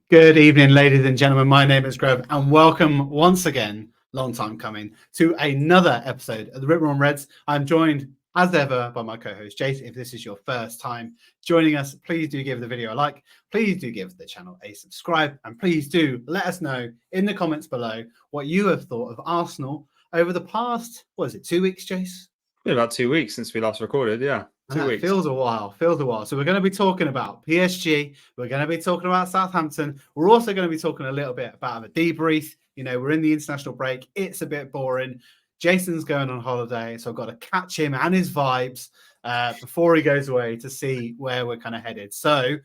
Good evening, ladies and gentlemen. My name is Grev, and welcome once again, long time coming, to another episode of the Rip Roaring Reds. I'm joined, as ever, by my co-host, Jace. If this is your first time joining us, please do give the video a like. Please do give the channel a subscribe. And please do let us know in the comments below what you have thought of Arsenal over the past, 2 weeks, Jace? It's been about 2 weeks since we last recorded, yeah. 2 weeks. Feels a while. So we're going to be talking about PSG. We're going to be talking about Southampton. We're also going to be talking a little bit about a debrief. You know, we're in the international break. It's a bit boring. Jason's going on holiday, so I've got to catch him and his vibes before he goes away to see where we're kind of headed. So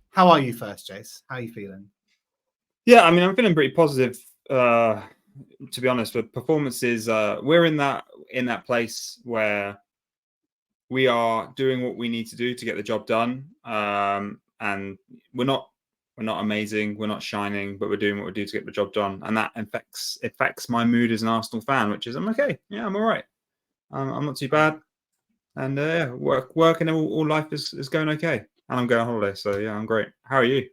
how are you first, Jace? How are you feeling? Yeah, I mean, I'm feeling pretty positive, to be honest, with performances. We're in that place where we are doing what we need to do to get the job done. And we're not amazing, we're not shining, but we're doing what we do to get the job done. And that affects my mood as an Arsenal fan, which is I'm okay. Yeah, I'm all right. I'm not too bad. And work and all life is going okay. And I'm going on holiday, so yeah, I'm great. How are you?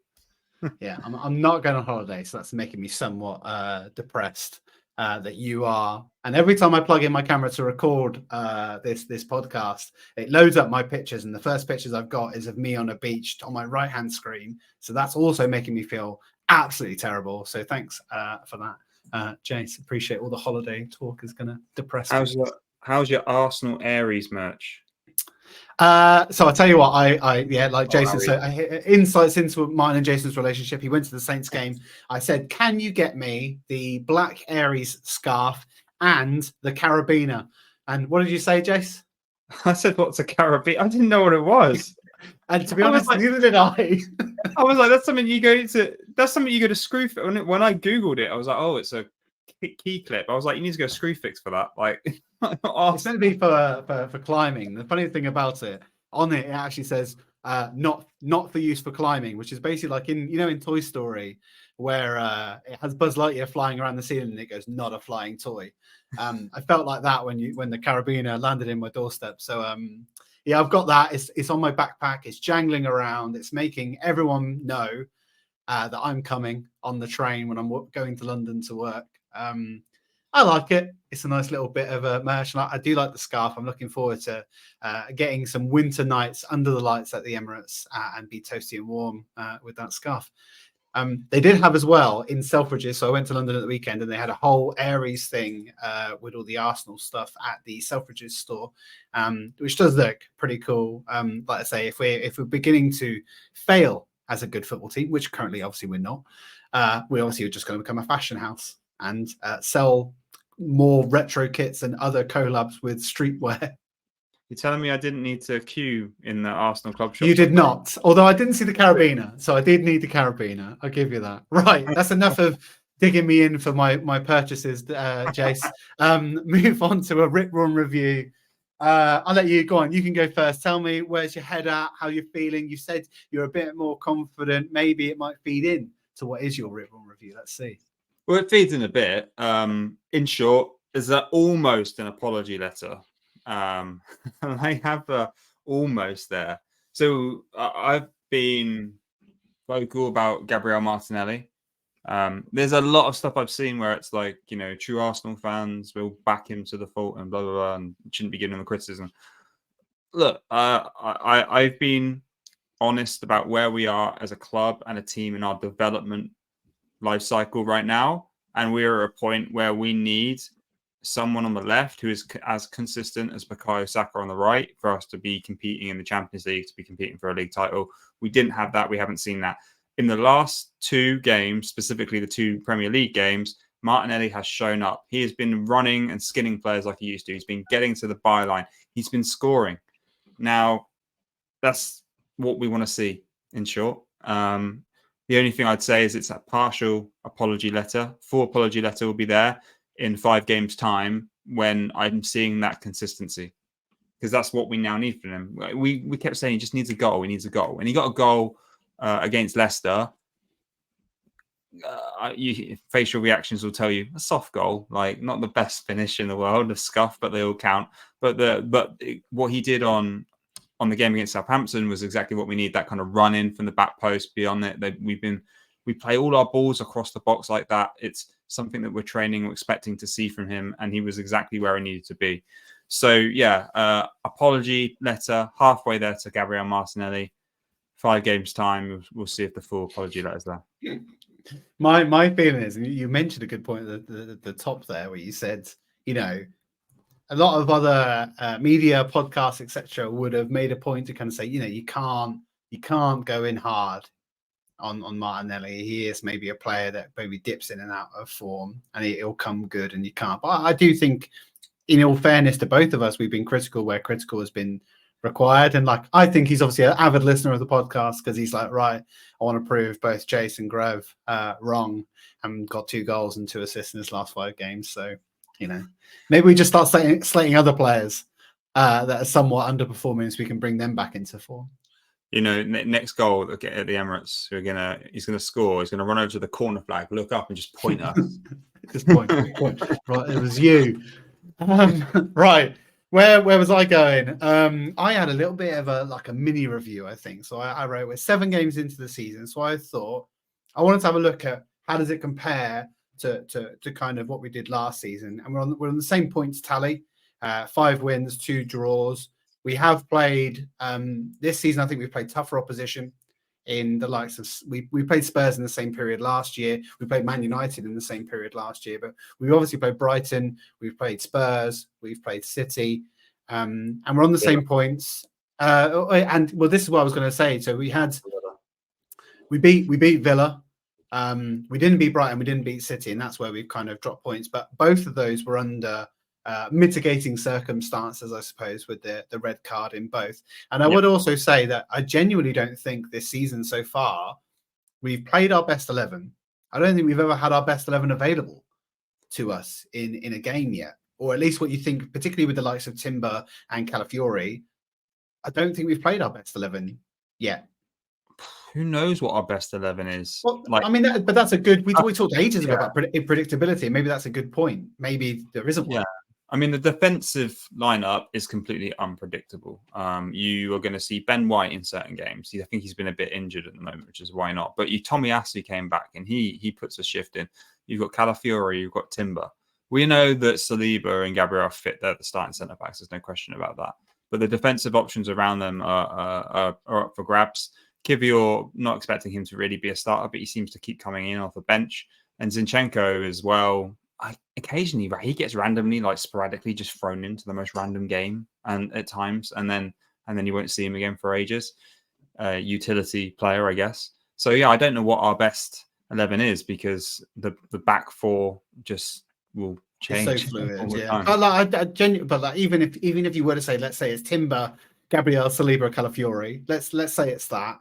Yeah, I'm not going on holiday, so that's making me somewhat depressed that you are. And every time I plug in my camera to record this podcast, it loads up my pictures, and the first pictures I've got is of me on a beach on my right hand screen. So that's also making me feel absolutely terrible. So thanks for that, Jace. Appreciate all the holiday talk is going to depress me. How's your Arsenal Aries merch? So I'll tell you what, like Jason said, insights into mine and Jason's relationship. He went to the Saints game. I said, can you get me the black Aries scarf and the carabiner? And what did you say, Jace? I said, what's a carabiner? I didn't know what it was. And to be honest, neither did I. I was like, that's something you go to screw. When I Googled it, I was like, oh, it's a key clip. I was like, you need to go screw fix for that. Like, it's meant to be for climbing. The funny thing about it, on it actually says not for use for climbing, which is basically like in Toy Story, where it has Buzz Lightyear flying around the ceiling and it goes, not a flying toy. I felt like that when the carabiner landed in my doorstep. So yeah, I've got that. It's on my backpack. It's jangling around. It's making everyone know that I'm coming on the train when I'm going to London to work. I like it. It's a nice little bit of a merch. I do like the scarf. I'm looking forward to getting some winter nights under the lights at the Emirates and be toasty and warm with that scarf. They did have as well in Selfridges. So I went to London at the weekend and they had a whole Aries thing with all the Arsenal stuff at the Selfridges store, which does look pretty cool. Like I say, if we're beginning to fail as a good football team, which currently obviously we're not, we obviously are just going to become a fashion house and sell more retro kits and other collabs with streetwear. You're telling me I didn't need to queue in the Arsenal club shop? You did not, although I didn't see the carabiner, so I did need the carabiner. I'll give you that. Right, that's enough of digging me in for my purchases, Jace. Move on to a Rip Run review. I'll let you go on. You can go first. Tell me where's your head at, how you're feeling. You said you're a bit more confident. Maybe it might feed in to what is your Rip Run review. Let's see. Well, it feeds in a bit. In short, is almost an apology letter. I have almost there. So I've been vocal about Gabriel Martinelli. There's a lot of stuff I've seen where it's like, true Arsenal fans will back him to the fault and blah, blah, blah, and shouldn't be giving him the criticism. Look, I've been honest about where we are as a club and a team in our development life cycle right now, and we're at a point where we need someone on the left who is as consistent as Bukayo Saka on the right for us to be competing in the Champions League, to be competing for a league title. We didn't have that. We haven't seen that. In the last 2 games, specifically the 2 Premier League games, Martinelli has shown up. He has been running and skinning players like he used to. He's been getting to the byline. He's been scoring. Now, that's what we want to see, in short. The only thing I'd say is it's a partial apology letter. Full apology letter will be there in 5 games' time when I'm seeing that consistency, because that's what we now need from him. We kept saying he just needs a goal. He needs a goal, and he got a goal against Leicester. Facial reactions will tell you a soft goal, like not the best finish in the world, a scuff, but they all count. But what he did on the game against Southampton was exactly what we need. That kind of run in from the back post. Beyond it, we've we play all our balls across the box like that. It's something that we're training, we're expecting to see from him, and he was exactly where he needed to be. So yeah, apology letter halfway there to Gabriel Martinelli. 5 games time, we'll see if the full apology letter's there. My feeling is, and you mentioned a good point at the top there, where you said, you know, a lot of other media, podcasts, etc., would have made a point to kind of say, you know, you can't go in hard on Martinelli. He is maybe a player that maybe dips in and out of form, and he'll come good, and you can't. But I do think, in all fairness to both of us, we've been critical where critical has been required. And like, I think he's obviously an avid listener of the podcast, because he's like, right, I want to prove both Jace and Grev wrong, and got 2 goals and 2 assists in his last 5 games. So, you know, maybe we just start slating other players that are somewhat underperforming, so we can bring them back into form. You know, next goal at the Emirates, he's gonna score. He's gonna run over to the corner flag, look up, and just point us. Just point. Right, it was you. Right. Where was I going? I had a little bit of a mini review, I think. So I wrote, we're 7 games into the season. So I thought I wanted to have a look at how does it compare to kind of what we did last season. And we're on the same points tally, 5 wins, 2 draws. We have played this season. I think we've played tougher opposition in the likes of we played Spurs in the same period last year. We played Man United in the same period last year, but we obviously played Brighton. We've played Spurs. We've played City, and we're on the same points. And well, this is what I was going to say. So we beat Villa. We didn't beat Brighton. We didn't beat City, and that's where we've kind of dropped points. But both of those were under mitigating circumstances, I suppose, with the red card in both. And I would also say that I genuinely don't think this season so far we've played our best 11. I don't think we've ever had our best 11 available to us in a game yet, or at least what you think, particularly with the likes of Timber and Calafiori. I don't think we've played our best 11 yet. Who knows what our best 11 is? Well, I mean, but that's a good. We talked ages ago about predictability. Maybe that's a good point. Maybe there isn't one. Yeah. I mean, the defensive lineup is completely unpredictable. You are going to see Ben White in certain games. I think he's been a bit injured at the moment, which is why not. But Tomiyasu came back and he puts a shift in. You've got Calafiori, you've got Timber. We know that Saliba and Gabriel are fit. They're the starting centre backs. There's no question about that. But the defensive options around them are up for grabs. Kivior, not expecting him to really be a starter, but he seems to keep coming in off the bench. And Zinchenko as well. Occasionally, he gets randomly, sporadically, just thrown into the most random game, and at times, and then you won't see him again for ages. Utility player, I guess. So yeah, I don't know what our best 11 is, because the back 4 just will change. It's so fluid, yeah. But even if you were to say, let's say it's Timber, Gabriel, Saliba, Calafiori. Let's say it's that.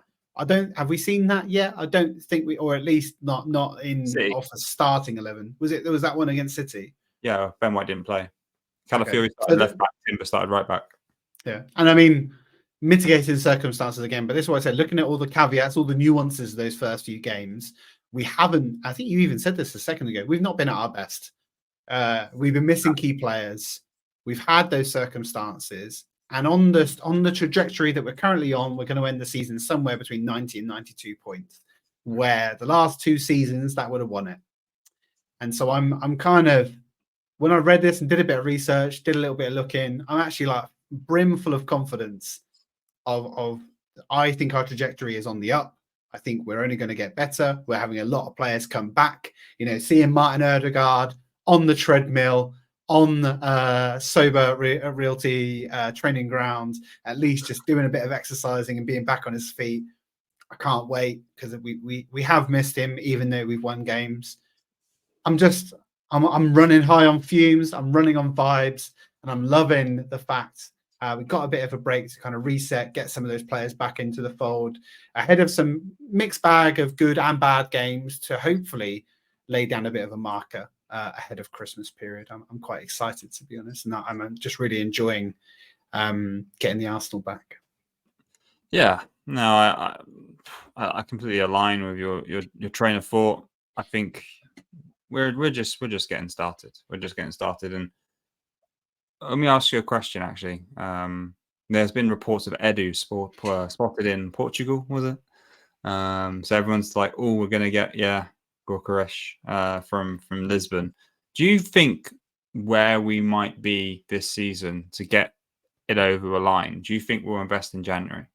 Have we seen that yet? I don't think we, or at least not in off a starting 11. Was that one against City? Yeah, Ben White didn't play. Calafiori started left back, Timber started right back. Yeah, and I mean, mitigating circumstances again, but this is what I said, looking at all the caveats, all the nuances of those first few games, we haven't, I think you even said this a second ago, we've not been at our best. We've been missing key players. We've had those circumstances. And on the trajectory that we're currently on, we're going to end the season somewhere between 90 and 92 points, where the last 2 seasons that would have won it. And so I'm kind of, when I read this and did a bit of research, did a little bit of looking, I'm actually brimful of confidence of I think our trajectory is on the up. I think we're only going to get better. We're having a lot of players come back. Seeing Martin Odegaard on the treadmill, on sober realty training ground, at least just doing a bit of exercising and being back on his feet. I can't wait, because we have missed him, even though we've won games. I'm running high on fumes. I'm running on vibes, and I'm loving the fact we got a bit of a break to kind of reset, get some of those players back into the fold ahead of some mixed bag of good and bad games to hopefully lay down a bit of a marker ahead of Christmas period. I'm quite excited, to be honest, and I'm just really enjoying getting the Arsenal back. Yeah, no, I completely align with your train of thought. I think we're just getting started. We're just getting started, and let me ask you a question. Actually, there's been reports of Edu spotted in Portugal, was it? So everyone's like, "Oh, we're gonna get Gorkaresh from Lisbon." Do you think where we might be this season to get it over the line? Do you think we'll invest in January?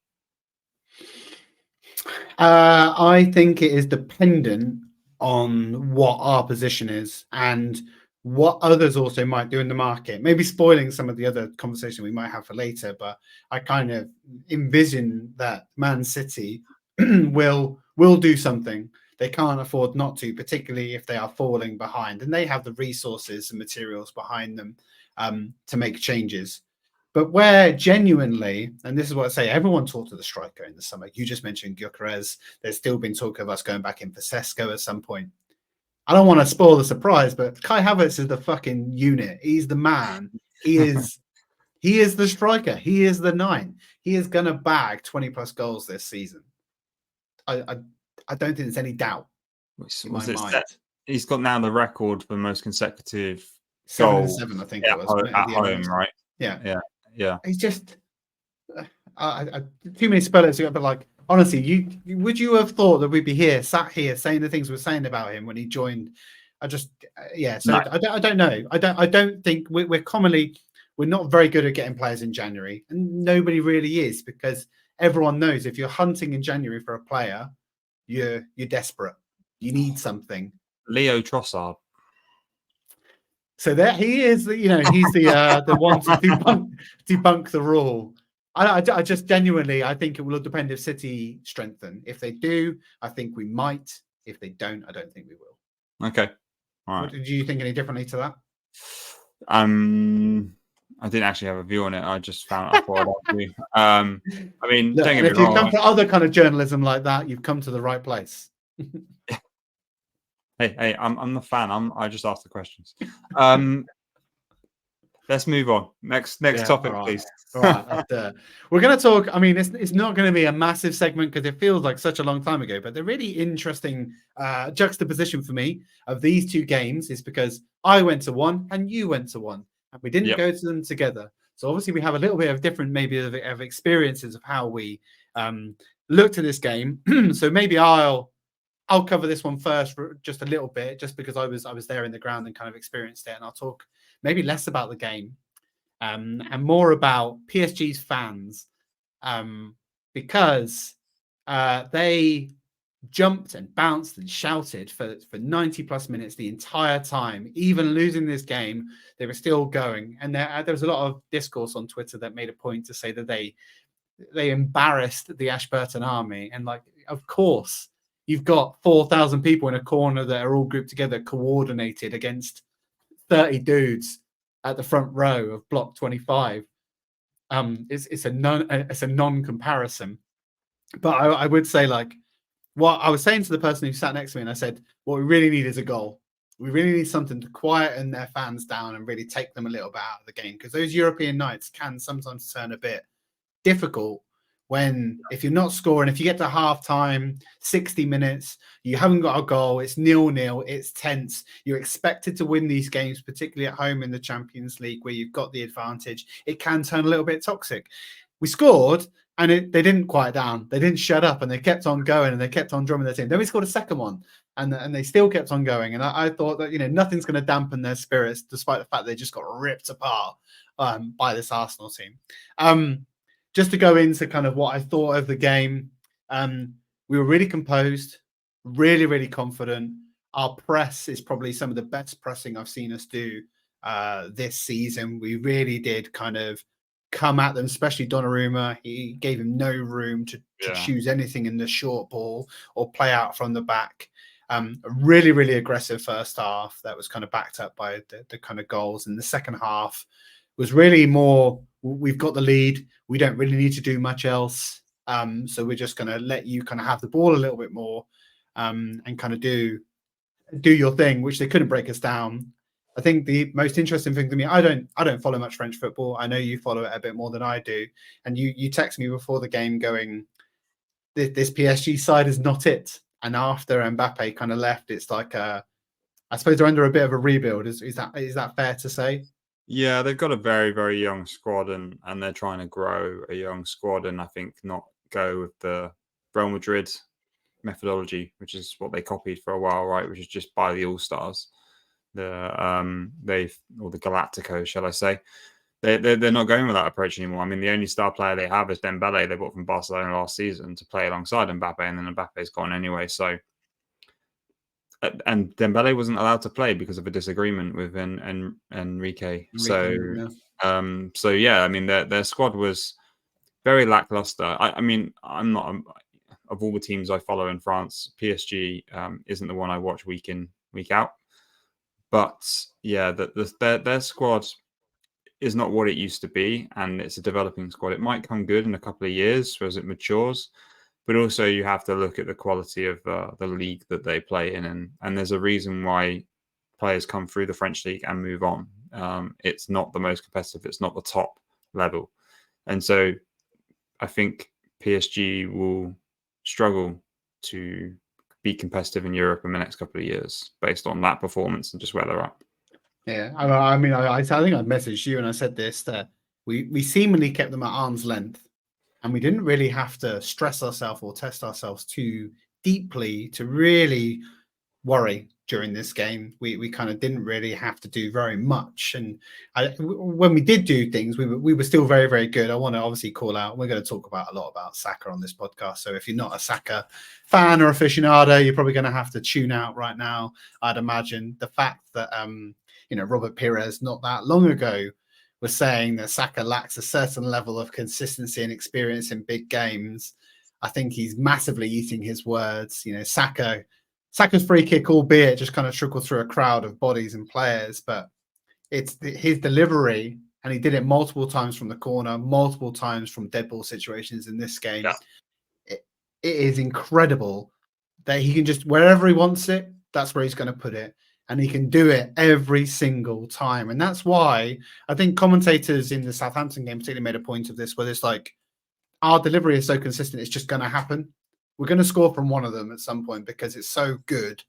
I think it is dependent on what our position is and what others also might do in the market. Maybe spoiling some of the other conversation we might have for later, but I kind of envision that Man City will do something. They can't afford not to, particularly if they are falling behind, and they have the resources and materials behind them to make changes. But where genuinely, and this is what I say, everyone talked to the striker in the summer. You just mentioned Gyökeres. There's still been talk of us going back in for Sesko at some point. I don't want to spoil the surprise, but Kai Havertz is the fucking unit. He's the man. He is the striker. He is the 9. He is going to bag 20 plus goals this season. I don't think there's any doubt in my mind. He's got now the record for most consecutive 7 goals and 7, I think it was. at home, right? Yeah. He's just too many spellers ago, but like honestly, would you have thought that we'd be sat here saying the things we're saying about him when he joined? So no. I don't know. I don't think we're not very good at getting players in January, and nobody really is, because everyone knows if you're hunting in January for a player, you're desperate. You need something. Leo Trossard. So that he is, he's the one to debunk the rule. I just genuinely, I think it will depend if City strengthen. If they do, I think we might. If they don't, I don't think we will. Okay. All right. Do you think any differently to that? I didn't actually have a view on it. I just found out what I'd do. I mean, look, don't get me wrong. If you come for other kind of journalism like that, you've come to the right place. Hey, I'm the fan. I just asked the questions. Let's move on. Next topic, please. All right. We're going to talk. I mean, it's not going to be a massive segment because it feels like such a long time ago, but the really interesting juxtaposition for me of these two games is because I went to one and you went to one, and we didn't go to them together. So obviously we have a little bit of different, maybe of experiences of how we looked at this game. So maybe I'll cover this one first for just a little bit, just because I was there in the ground and kind of experienced it, and I'll talk maybe less about the game and more about PSG's fans, because they jumped and bounced and shouted for 90 plus minutes the entire time. Even losing this game, they were still going, and there was a lot of discourse on Twitter that made a point to say that they embarrassed the Ashburton army, and like, of course. You've got 4,000 people in a corner that are all grouped together, coordinated against 30 dudes at the front row of block 25. It's a non-comparison. But I would say, like, what I was saying to the person who sat next to me, and I said, what we really need is a goal. We really need something to quieten their fans down and really take them a little bit out of the game, because those European nights can sometimes turn a bit difficult. When if you're not scoring, if you get to halftime, 60 minutes, you haven't got a goal, it's 0-0, it's tense. You're expected to win these games, particularly at home in the Champions League, where you've got the advantage. It can turn a little bit toxic. We scored, and they didn't quiet down. They didn't shut up, and they kept on going, and they kept on drumming their team. Then we scored a second one, and they still kept on going. And I thought that nothing's going to dampen their spirits, despite the fact they just got ripped apart by this Arsenal team. Just to go into kind of what I thought of the game, we were really composed, really, really confident. Our press is probably some of the best pressing I've seen us do this season. We really did kind of come at them, especially Donnarumma. He gave him no room to choose anything in the short ball or play out from the back. A really, really aggressive first half that was kind of backed up by the kind of goals. And the second half was really more, we've got the lead. We don't really need to do much else. So we're just going to let you kind of have the ball a little bit more and kind of do your thing, which they couldn't break us down. I think the most interesting thing to me, I don't follow much French football. I know you follow it a bit more than I do. And you text me before the game going, this PSG side is not it. And after Mbappe kind of left, it's like, I suppose they're under a bit of a rebuild. Is that fair to say? Yeah, they've got a very, very young squad, and they're trying to grow a young squad, and I think not go with the Real Madrid methodology, which is what they copied for a while, right? Which is just buy the all-stars, the Galacticos, shall I say? They're not going with that approach anymore. I mean, the only star player they have is Dembele. They bought from Barcelona last season to play alongside Mbappe, and then Mbappe's gone anyway. So, and Dembele wasn't allowed to play because of a disagreement with Enrique. So yeah, I mean, their squad was very lackluster. I mean, I'm not of all the teams I follow in France, PSG isn't the one I watch week in, week out. But yeah, their squad is not what it used to be, and it's a developing squad. It might come good in a couple of years as it matures, but also you have to look at the quality of the league that they play in, and there's a reason why players come through the French league and move on. It's not the most competitive, it's not the top level, and so I think PSG will struggle to be competitive in Europe in the next couple of years based on that performance and just where they're at. Yeah, I mean, I think I messaged you and I said this, that we seemingly kept them at arm's length, and we didn't really have to stress ourselves or test ourselves too deeply to really worry during this game. We kind of didn't really have to do very much, and when we did do things, we were still very, very good. I want to obviously call out, we're going to talk about a lot about Saka on this podcast, so if you're not a Saka fan or aficionado, you're probably going to have to tune out right now. I'd imagine the fact that Robert Pires not that long ago was saying that Saka lacks a certain level of consistency and experience in big games. I think he's massively eating his words. Saka's free kick, albeit just kind of trickled through a crowd of bodies and players, but it's his delivery, and he did it multiple times from the corner, multiple times from dead ball situations in this game. Yeah. It is incredible that he can just, wherever he wants it, that's where he's going to put it. And he can do it every single time. And that's why I think commentators in the Southampton game particularly made a point of this, where it's like, our delivery is so consistent, it's just going to happen. We're going to score from one of them at some point because it's so good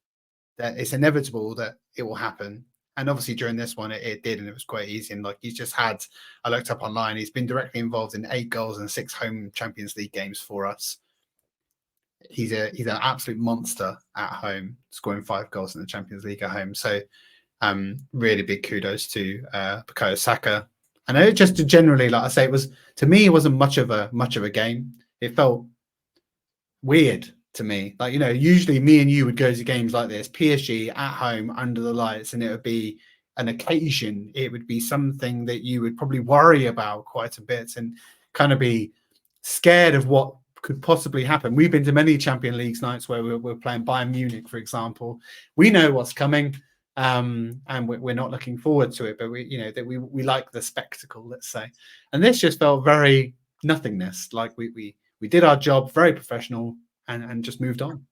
that it's inevitable that it will happen. And obviously during this one, it did, and it was quite easy. And like he's just had, I looked up online, he's been directly involved in 8 goals and 6 home Champions League games for us. He's an absolute monster at home, scoring 5 goals in the Champions League at home. So really big kudos to Bukayo Saka. And it just generally, like I say, to me, it wasn't much of a game. It felt weird to me. Like, usually me and you would go to games like this, PSG at home under the lights, and it would be an occasion. It would be something that you would probably worry about quite a bit and kind of be scared of what could possibly happen. We've been to many Champions League nights where we're playing Bayern Munich, for example. We know what's coming, and we're not looking forward to it, but we like the spectacle, let's say. And this just felt very nothingness. Like we did our job, very professional, and just moved on.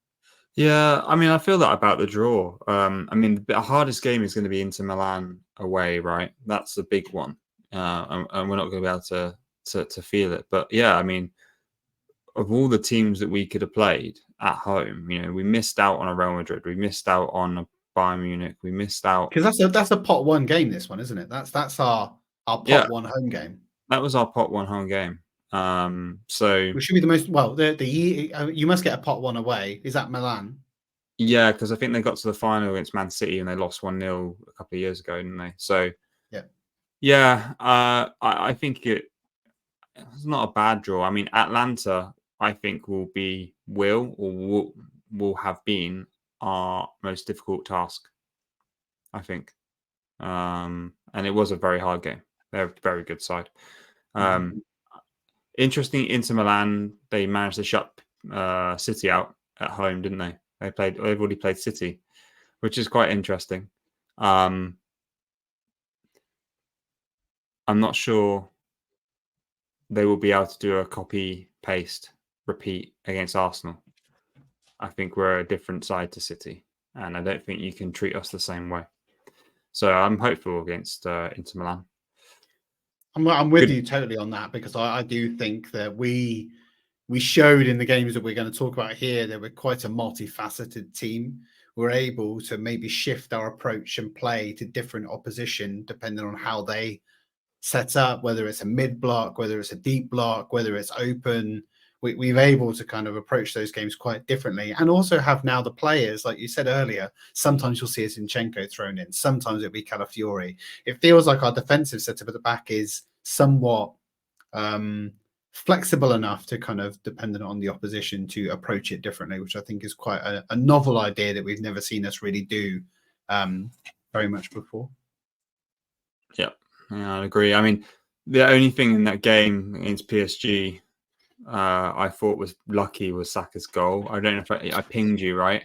Yeah, I mean, I feel that about the draw. I mean, the hardest game is going to be Inter Milan away, right? That's the big one, and we're not going to be able to feel it. But yeah, I mean, of all the teams that we could have played at home, we missed out on a Real Madrid, we missed out on a Bayern Munich, we missed out because that's a pot 1 game. This one, isn't it? That's our pot 1 home game. That was our pot 1 home game. So we should be the most you must get a pot 1 away. Is that Milan? Yeah, because I think they got to the final against Man City and they lost 1-0 a couple of years ago, didn't they? So I think it's not a bad draw. I mean, Atlanta, I think will have been our most difficult task, I think. And it was a very hard game. They're a very good side. Interesting, Inter Milan, they managed to shut City out at home, didn't they? They've already played City, which is quite interesting. I'm not sure they will be able to do a copy, paste, repeat against Arsenal. I think we're a different side to City, and I don't think you can treat us the same way. So I'm hopeful against Inter Milan. I'm with you totally on that, because I do think that we showed in the games that we're going to talk about here that we're quite a multifaceted team. We're able to maybe shift our approach and play to different opposition depending on how they set up, whether it's a mid block, whether it's a deep block, whether it's open, we've able to kind of approach those games quite differently, and also have now the players, like you said earlier. Sometimes you'll see a Zinchenko thrown in, sometimes it'll be Calafiori. It feels like our defensive setup at the back is somewhat flexible enough to kind of dependent on the opposition to approach it differently, which I think is quite a novel idea that we've never seen us really do very much before. Yeah, I agree. I mean, the only thing in that game against PSG I thought was lucky was Saka's goal. I don't know if I pinged you, right?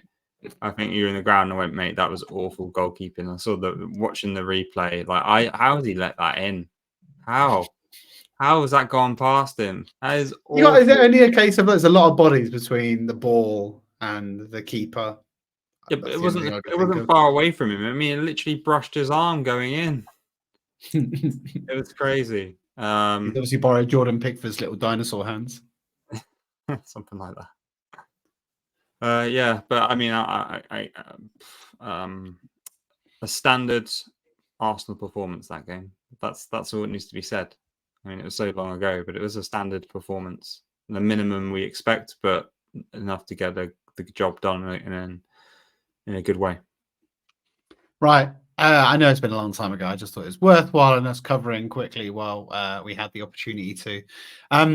I think you were in the ground and went, mate, that was awful goalkeeping. I saw watching the replay, like how did he let that in? How has that gone past him? That is awful. Is it only a case of there's a lot of bodies between the ball and the keeper? Yeah, but it wasn't far away from him. I mean, it literally brushed his arm going in. It was crazy. He's obviously borrowed Jordan Pickford's little dinosaur hands. Something like that. Yeah, but I mean, a standard Arsenal performance that game. That's all that needs to be said. I mean, it was so long ago, but it was a standard performance, the minimum we expect, but enough to get the job done in a good way. Right. I know it's been a long time ago. I just thought it was worthwhile in us covering quickly while we had the opportunity to.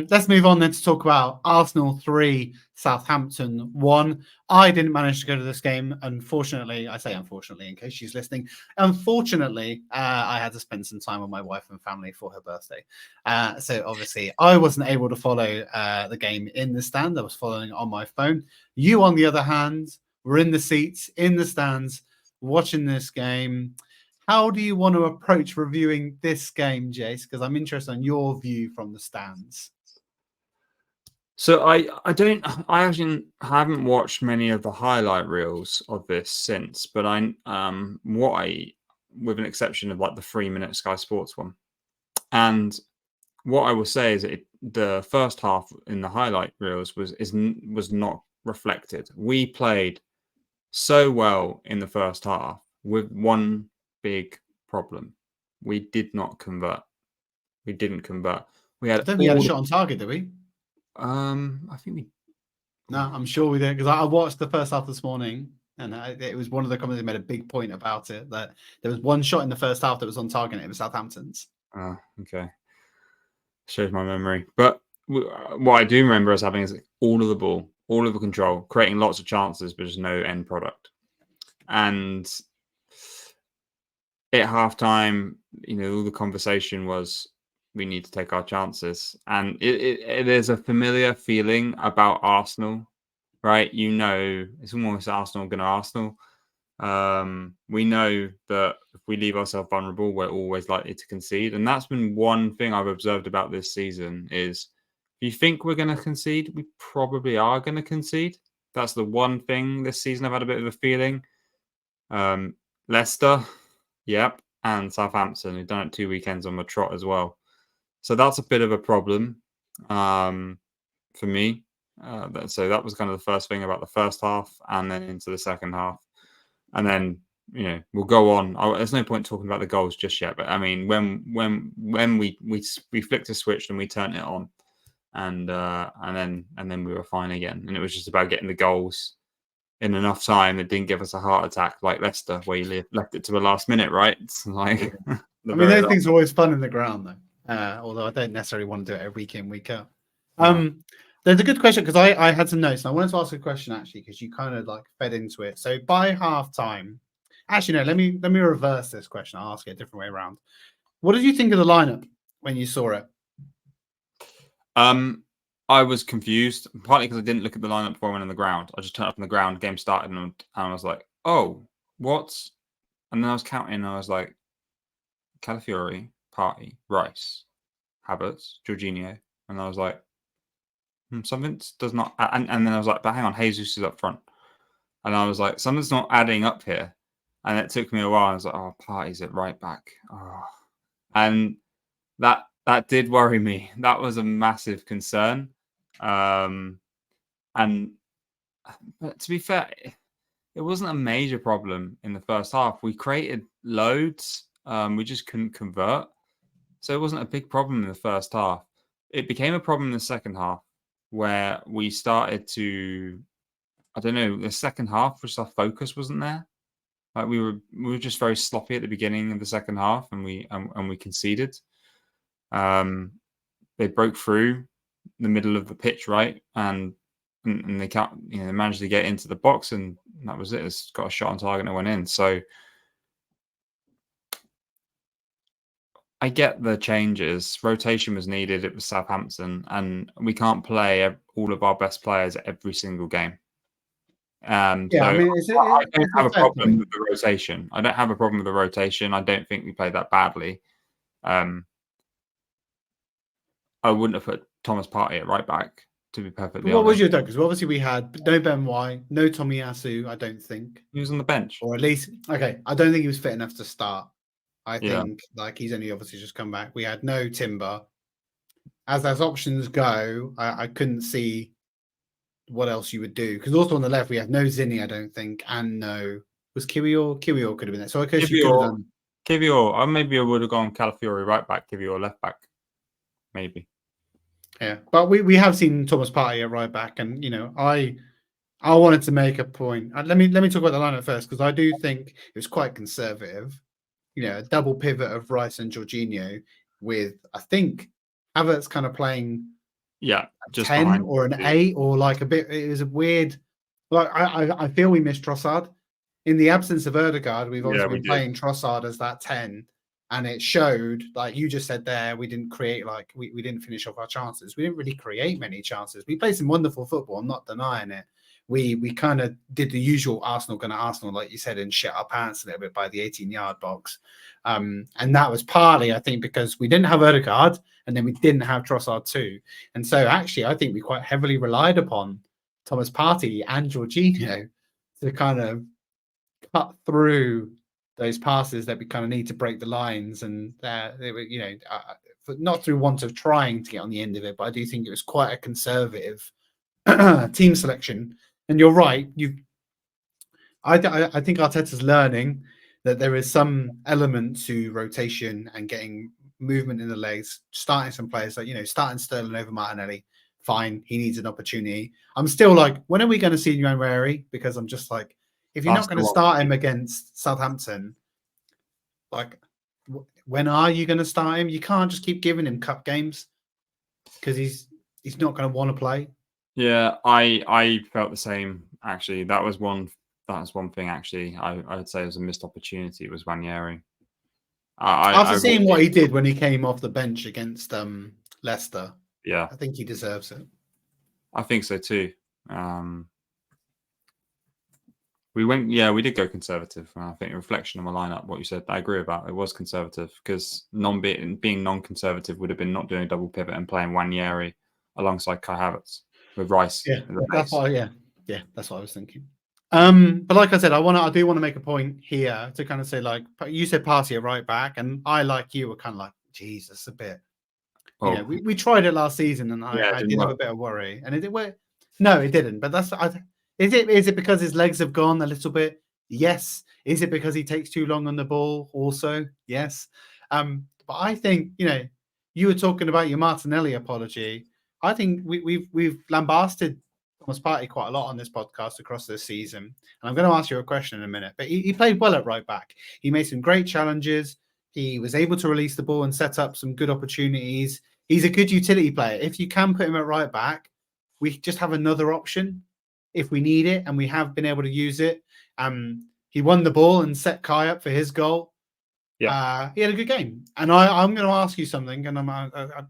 Let's move on then to talk about Arsenal 3, Southampton 1. I didn't manage to go to this game. Unfortunately, I say unfortunately in case she's listening. Unfortunately, I had to spend some time with my wife and family for her birthday. So obviously, I wasn't able to follow the game in the stand. I was following on my phone. You, on the other hand, were in the seats, in the stands, watching this game. How do you want to approach reviewing this game, Jace? Because I'm interested in your view from the stands. So I actually haven't watched many of the highlight reels of this since, but with an exception of like the 3-minute Sky Sports one. And what I will say is that the first half in the highlight reels was not reflected. We played so well in the first half with one big problem. We did not convert. We didn't convert. We had. I don't think we had a shot on target, did we? I think we. No, I'm sure we did, because I watched the first half this morning, and it was one of the comments that made a big point about it, that there was one shot in the first half that was on target. And it was Southampton's. Okay. Shows my memory, but what I do remember us having is all of the ball, all of the control, creating lots of chances, but just no end product. And at halftime, all the conversation was we need to take our chances. And there's a familiar feeling about Arsenal, right? It's almost Arsenal going to Arsenal. We know that if we leave ourselves vulnerable, we're always likely to concede. And that's been one thing I've observed about this season is if you think we're going to concede, we probably are going to concede. That's the one thing this season I've had a bit of a feeling. Leicester, yep, and Southampton, who've done it 2 weekends on the trot as well. So that's a bit of a problem for me. So that was kind of the first thing about the first half, and then into the second half. And then, we'll go on. There's no point talking about the goals just yet. But I mean, when we flicked a switch and we turned it on, and then we were fine again. And it was just about getting the goals in enough time that didn't give us a heart attack like Leicester, where you left it to the last minute, right? It's like, those things are always fun in the ground, though. Although I don't necessarily want to do it every week in, week out. There's a good question, because I had some notes, and I wanted to ask a question actually, because you kind of like fed into it. So by halftime, actually no, let me reverse this question. I'll ask it a different way around. What did you think of the lineup when you saw it? I was confused, partly because I didn't look at the lineup before I went on the ground. I just turned up on the ground, game started, and I was like, oh, what? And then I was counting, and I was like, Calafiori, Partey, Rice, Havertz, Jorginho, and I was like, something does not, and then I was like, but hang on, Jesus is up front, and I was like, something's not adding up here, and it took me a while. I was like, oh, Partey's at right back, and that did worry me. That was a massive concern, but to be fair, it wasn't a major problem in the first half. We created loads, we just couldn't convert, so it wasn't a big problem in the first half. It became a problem in the second half. where we started to, I don't know, the second half, just our focus wasn't there. Like we were just very sloppy at the beginning of the second half, and we conceded. They broke through the middle of the pitch, right, and they can't, they managed to get into the box, and that was it. It's got a shot on target and it went in. So I get the changes. Rotation was needed. It was Southampton, and we can't play all of our best players every single game. Yeah, so I mean, I don't have a problem point. with the rotation. I don't have a problem with the rotation. I don't think we played that badly. I wouldn't have put Thomas Partey at right back, to be perfectly honest. What was your doubt? Because obviously we had no Ben White, no Tomiyasu, I don't think. He was on the bench. Or at least, okay, I don't think he was fit enough to start. I Yeah. think like he's only obviously just come back. We had no Timber. As options go, I couldn't see what else you would do. Because also on the left, we have no Zinni, I don't think, and no, was Kiwior? Kiwior could have been there. So I guess you could have done Kiwior, maybe I would have gone Calafiori right back, Kiwior left back. Maybe. Yeah, but we have seen Thomas Partey at right back, and I wanted to make a point. Let me talk about the lineup first, because I do think it was quite conservative. A double pivot of Rice and Jorginho, with I think Havertz kind of playing just 10 behind or an 8, or like a bit. It was a weird. Like I feel we missed Trossard in the absence of Erdegaard. We've obviously been playing Trossard as that 10. And it showed, like you just said there, we didn't create, like we didn't finish off our chances. We didn't really create many chances. We played some wonderful football, I'm not denying it. We kind of did the usual Arsenal, like you said, and shit our pants a little bit by the 18-yard box. And that was partly, I think, because we didn't have Erdegaard, and then we didn't have Trossard too. And so actually, I think we quite heavily relied upon Thomas Partey and Jorginho to kind of cut through those passes that we kind of need to break the lines, and they were, not through want of trying to get on the end of it, but I do think it was quite a conservative team selection. And you're right. I think Arteta's learning that there is some element to rotation and getting movement in the legs, starting some players, like starting Sterling over Martinelli. Fine, he needs an opportunity. I'm still like, when are we going to see January? Because I'm just like, if you're not going to start him against Southampton, like, when are you going to start him? You can't just keep giving him cup games, because he's not going to want to play. Yeah, I felt the same. Actually, that was one thing. Actually, I would say it was a missed opportunity. Was Ranieri. After seeing what he did when he came off the bench against Leicester, yeah, I think he deserves it. I think so too. We did go conservative. I think a reflection of my lineup, what you said, I agree about. It was conservative, because being non-conservative would have been not doing a double pivot and playing Ranieri alongside Kai Havertz with Rice. Yeah, that's what I was thinking. But like I said, I do want to make a point here to kind of say, like, you said Partey at right back, and I, like you, were kind of like, Jesus, a bit. We tried it last season, and I did have a bit of worry, and it worked. No, it didn't. But is it because his legs have gone a little bit? Yes. Is it because he takes too long on the ball? Also, yes. But I think you were talking about your Martinelli apology. I think we've lambasted Thomas Partey quite a lot on this podcast across this season, and I'm going to ask you a question in a minute. But he played well at right back. He made some great challenges. He was able to release the ball and set up some good opportunities. He's a good utility player. If you can put him at right back, we just have another option if we need it, and we have been able to use it. He won the ball and set Kai up for his goal. Yeah, he had a good game. And I'm going to ask you something, and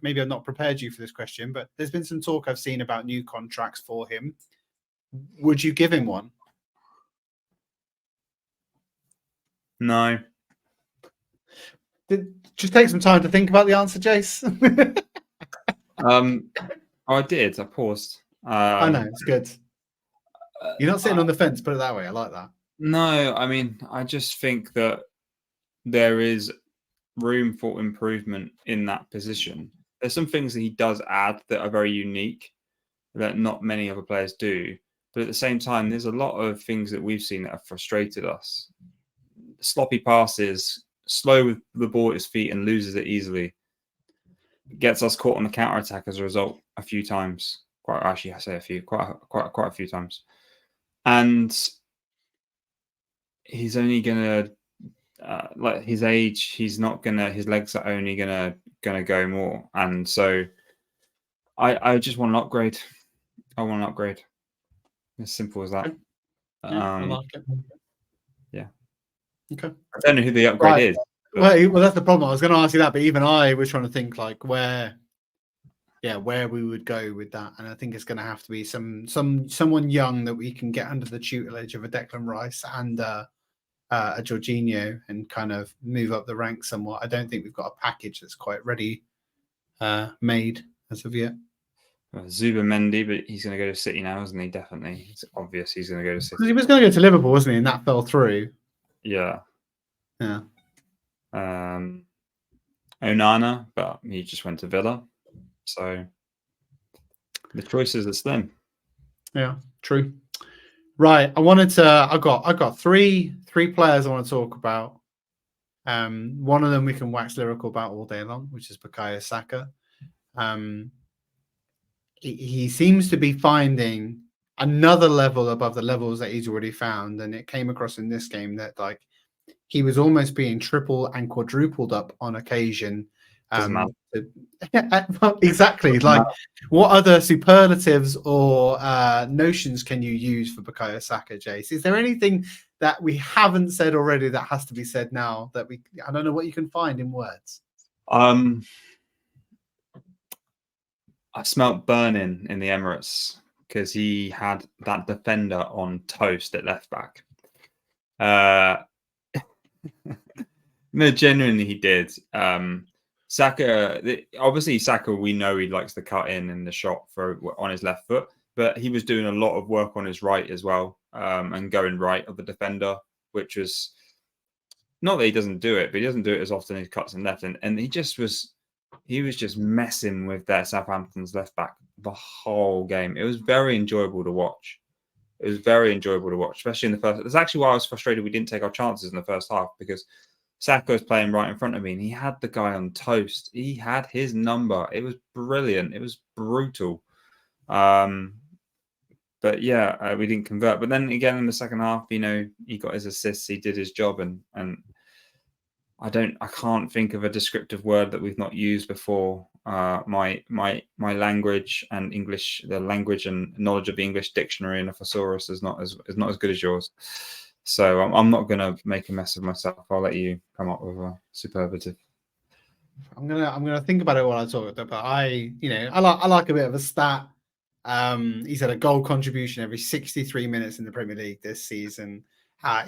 maybe I've not prepared you for this question, but there's been some talk I've seen about new contracts for him. Would you give him one? No. Just take some time to think about the answer, Jace. I did. I paused. I know, it's good. You're not sitting on the fence, put it that way. I like that. No, I mean, I just think that there is room for improvement in that position. There's some things that he does add that are very unique that not many other players do. But at the same time, there's a lot of things that we've seen that have frustrated us. Sloppy passes, slow with the ball at his feet and loses it easily. Gets us caught on the counter-attack as a result a few times. I say a few, quite a few times, and he's only gonna like his age. He's not gonna. His legs are only gonna go more, and so I just want an upgrade. I want an upgrade. As simple as that. Yeah, I like it. Yeah. Okay. I don't know who the upgrade is. But... Well, that's the problem. I was going to ask you that, but even I was trying to think like where we would go with that, and I think it's going to have to be someone young that we can get under the tutelage of a Declan Rice and a Jorginho and kind of move up the ranks somewhat. I don't think we've got a package that's quite ready made as of yet. Zubimendi, but he's going to go to City now, isn't he? Definitely, it's obvious he's going to go to City. He was going to go to Liverpool, wasn't he? And that fell through. Yeah. Yeah. Onana, but he just went to Villa. So the choices are slim. Yeah, true. Right. I got three players I want to talk about. One of them we can wax lyrical about all day long, which is Bukayo Saka. He seems to be finding another level above the levels that he's already found, and it came across in this game that like he was almost being triple and quadrupled up on occasion. Exactly. Like, what other superlatives or notions can you use for Bukayo Saka, Jace? Is there anything that we haven't said already that has to be said now that I don't know what you can find in words? I smelt burning in the Emirates because he had that defender on toast at left back. No, genuinely he did. Saka, obviously Saka, we know he likes to cut in the shot on his left foot, but he was doing a lot of work on his right as well, and going right of the defender, which was not that he doesn't do it, but he doesn't do it as often as he cuts in left, and he was just messing with their Southampton's left back the whole game. It was very enjoyable to watch. Especially in the first. That's actually why I was frustrated we didn't take our chances in the first half, because Saka was playing right in front of me and he had the guy on toast. He had his number. It was brilliant. It was brutal. But yeah, we didn't convert. But then again in the second half, he got his assists. He did his job, and I can't think of a descriptive word that we've not used before. My language and English, the language and knowledge of the English dictionary and a thesaurus is not as good as yours. So I'm not going to make a mess of myself. I'll let you come up with a superlative. I'm gonna think about it while I talk. But I like a bit of a stat. He's had a goal contribution every 63 minutes in the Premier League this season.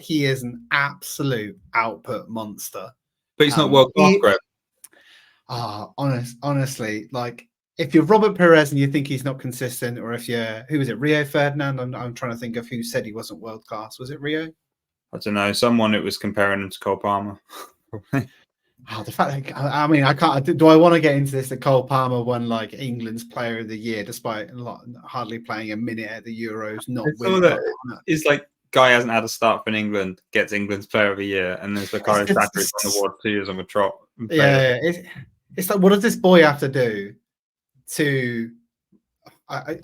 He is an absolute output monster. But he's not world class, Grev. Honestly, like if you're Robert Perez and you think he's not consistent, or if you're Rio Ferdinand? I'm trying to think of who said he wasn't world class. Was it Rio? I don't know. Someone that was comparing him to Cole Palmer. The fact that, I mean, I can't. Do I want to get into this? That Cole Palmer won like England's Player of the Year despite hardly playing a minute at the Euros. Not winning. It's like guy hasn't had a start for England, gets England's Player of the Year, and there's Bukayo Saka on the award 2 years on the trot. Yeah, it's like, what does this boy have to do to?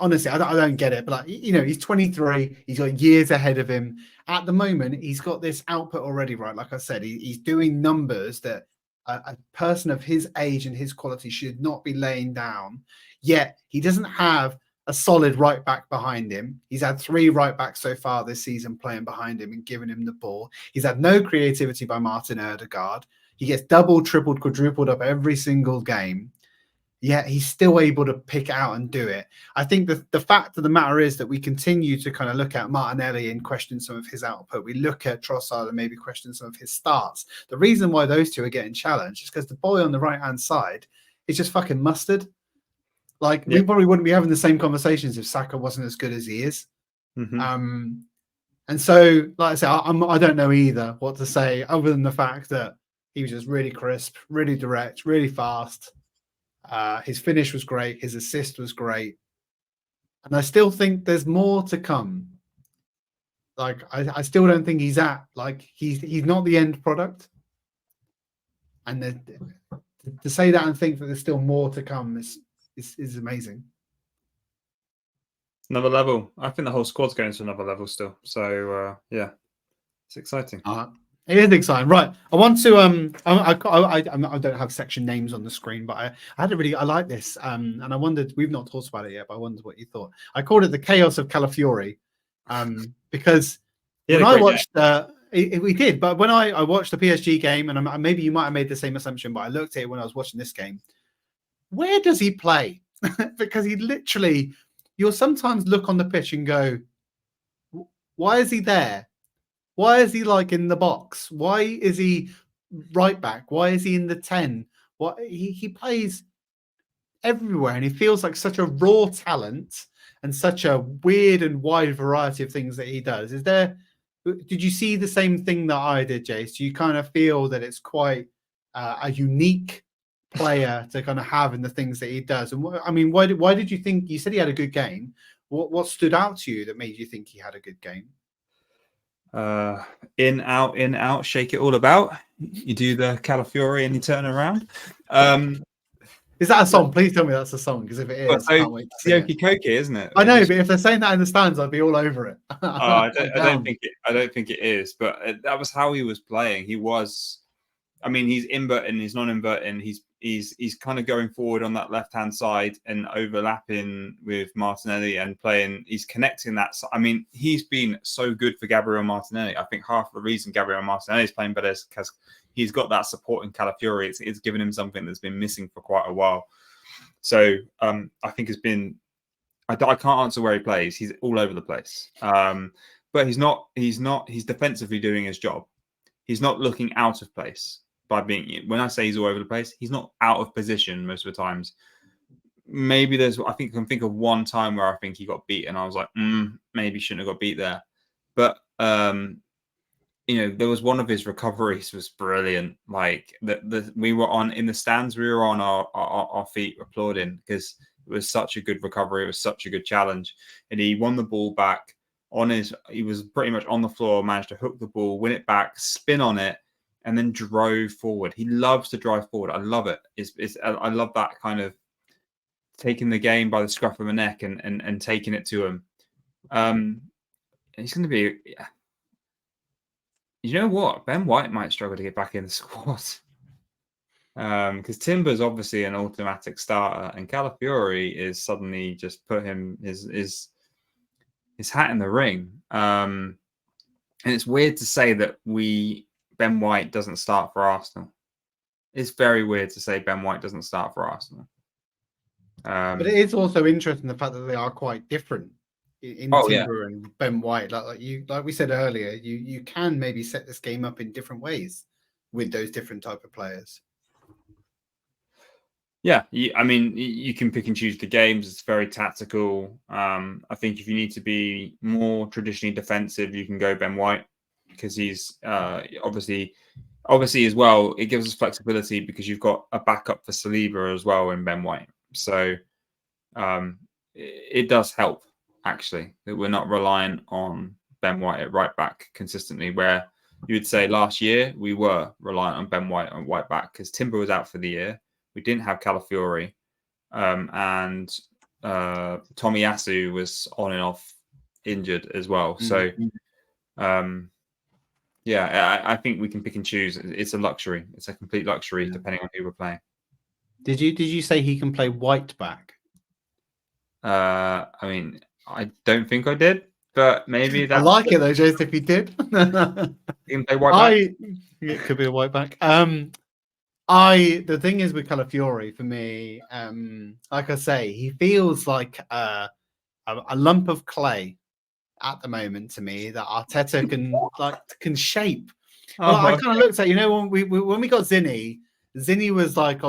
Honestly, I don't get it. But like, he's 23. He's got years ahead of him. At the moment, he's got this output already, right? Like I said, he's doing numbers that a person of his age and his quality should not be laying down. Yet he doesn't have a solid right back behind him. He's had 3 right backs so far this season playing behind him and giving him the ball. He's had no creativity by Martin Odegaard. He gets doubled, tripled, quadrupled up every single game. Yet he's still able to pick it out and do it. I think the fact of the matter is that we continue to kind of look at Martinelli and question some of his output. We look at Trossard and maybe question some of his starts. The reason why those two are getting challenged is because the boy on the right-hand side is just fucking mustard. Like, we probably wouldn't be having the same conversations if Saka wasn't as good as he is. Mm-hmm. And so, like I said, I don't know either what to say other than the fact that he was just really crisp, really direct, really fast. His finish was great. His assist was great. And I still think there's more to come. Like, I still don't think he's not the end product. And to say that and think that there's still more to come is amazing. Another level. I think the whole squad's going to another level still. So yeah, it's exciting. It is exciting, right? I want to I don't have section names on the screen, but I had a really I like this and I wondered, we've not talked about it yet, but I wondered what you thought. I called it the chaos of Calafiori, because when I watched we did, but when I watched the PSG game, and maybe you might have made the same assumption, but I looked at it when I was watching this game. Where does he play? Because he literally, you'll sometimes look on the pitch and go, why is he there? Why is he like in the box? Why is he right back? Why is he in the 10? What he plays everywhere, and he feels like such a raw talent and such a weird and wide variety of things that he does. Did you see the same thing that I did, Jace? Do you kind of feel that it's quite a unique player to kind of have in the things that he does? And I mean, why did you think, you said he had a good game? What stood out to you that made you think he had a good game? In, out, shake it all about. You do the Calafiori and you turn around. Is that a song? Please tell me that's a song, because if it is, I can't wait to see Yoki Koki, isn't it? I know, but if they're saying that in the stands, I'd be all over it. I don't think it is, but that was how he was playing. He was, I mean, he's inverting, he's non-inverting, he's kind of going forward on that left-hand side and overlapping with Martinelli and playing, he's connecting that. I mean, he's been so good for Gabriel Martinelli. I think half the reason Gabriel Martinelli is playing better is because he's got that support in Calafiori. It's given him something that's been missing for quite a while. So I think it's been, I can't answer where he plays. He's all over the place. But he's defensively doing his job. He's not looking out of place by being, when I say he's all over the place, he's not out of position most of the times. Maybe I can think of one time where I think he got beat and I was like, maybe shouldn't have got beat there. But, there was one of his recoveries was brilliant. Like we were in the stands, we were on our feet applauding because it was such a good recovery. It was such a good challenge. And he won the ball back he was pretty much on the floor, managed to hook the ball, win it back, spin on it, and then drove forward. He loves to drive forward. I love it. I love that kind of taking the game by the scruff of the neck and taking it to him. He's going to be... You know what? Ben White might struggle to get back in the squad. Because Timber's obviously an automatic starter, and Calafiori is suddenly just put him his hat in the ring. And it's weird to say that Ben White doesn't start for Arsenal. It's very weird to say Ben White doesn't start for Arsenal. But it is also interesting the fact that they are quite different in Timber and Ben White. Like we said earlier, you can maybe set this game up in different ways with those different type of players. Yeah, I mean, you can pick and choose the games. It's very tactical. I think if you need to be more traditionally defensive, you can go Ben White because he's obviously as well. It gives us flexibility because you've got a backup for Saliba as well in Ben White. So it does help actually that we're not relying on Ben White at right back consistently, where you would say last year we were reliant on Ben White on right back because Timber was out for the year. We didn't have Calafiori, and Tomiyasu was on and off injured as well. So, I think we can pick and choose. It's a luxury. It's a complete luxury depending on who we're playing. Did you say he can play White back? I mean, I don't think I did, but maybe that's... I like it though, Jace, if you did. He can play White back. It could be a White back. The thing is with Calafiori for me, like I say, he feels like a lump of clay at the moment to me that Arteta can shape. Well, I kind of looked at, when we got Zinny was like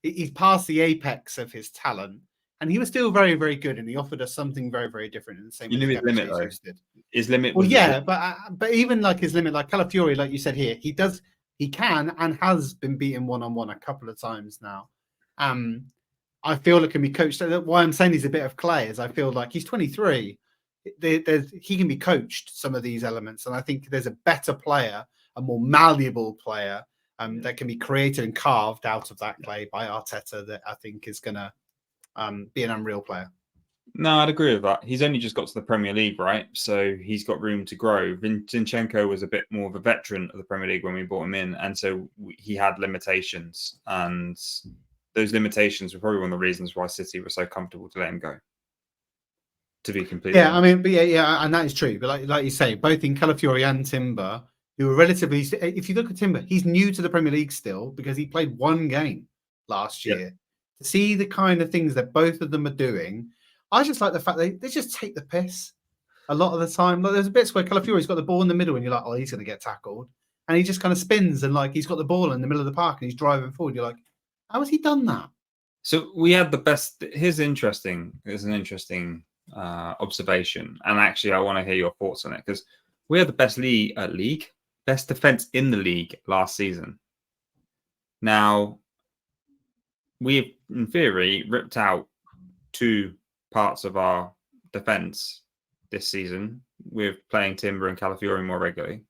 he's past the apex of his talent, and he was still very, very good, and he offered us something very, very different in the same way. You knew his limit though. His limit. Well, yeah, but even like his limit, like Calafiori, like you said here, he can and has been beaten one-on-one a couple of times now. I feel it can be coached. Why I'm saying he's a bit of clay is I feel like he's 23. He can be coached some of these elements, and I think there's a better player, a more malleable player that can be created and carved out of that clay by Arteta that I think is going to be an unreal player. No, I'd agree with that. He's only just got to the Premier League, right? So he's got room to grow. Zinchenko was a bit more of a veteran of the Premier League when we brought him in, and so he had limitations, and those limitations were probably one of the reasons why City were so comfortable to let him go. To be completely honest. I mean, but yeah, and that is true. But like you say, both in Calafiori and Timber, who were relatively. If you look at Timber, he's new to the Premier League still because he played one game last year. To see the kind of things that both of them are doing, I just like the fact they just take the piss a lot of the time. Like there's bits where Calafiori's got the ball in the middle, and you're like, oh, he's going to get tackled, and he just kind of spins and like he's got the ball in the middle of the park and he's driving forward. You're like, how has he done that? So we had the best. Here's an interesting observation, and actually, I want to hear your thoughts on it because we had the best best defense in the league last season. Now, we've in theory ripped out two parts of our defense this season with playing Timber and Calafiori more regularly.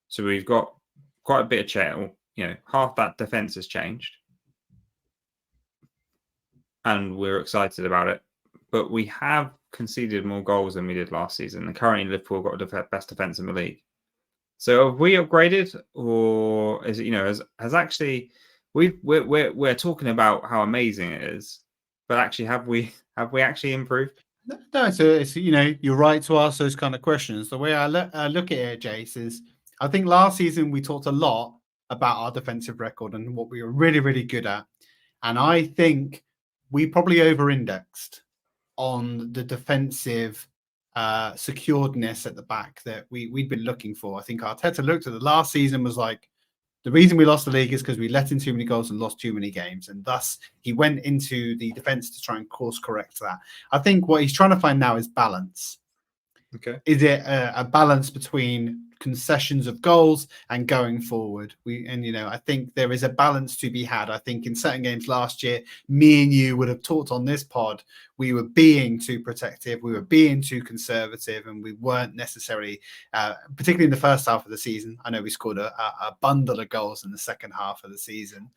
So we've got quite a bit of change. You know, half that defense has changed, and we're excited about it. But we have conceded more goals than we did last season, and currently Liverpool got the best defense in the league. So have we upgraded, or is it has actually we're talking about how amazing it is, but actually have we actually improved? No, it's you're right to ask those kind of questions. The way I look at it, Jace, is I think last season we talked a lot about our defensive record and what we were really, really good at, and I think we probably over-indexed on the defensive securedness at the back that we'd been looking for. I think Arteta looked at the last season was like, the reason we lost the league is because we let in too many goals and lost too many games. And thus he went into the defense to try and course correct that. I think what he's trying to find now is balance. Okay. Is it a balance between concessions of goals and going forward? I think there is a balance to be had. I think in certain games last year, me and you would have talked on this pod, we were being too protective, we were being too conservative, and we weren't necessarily, particularly in the first half of the season. I know we scored a bundle of goals in the second half of the season.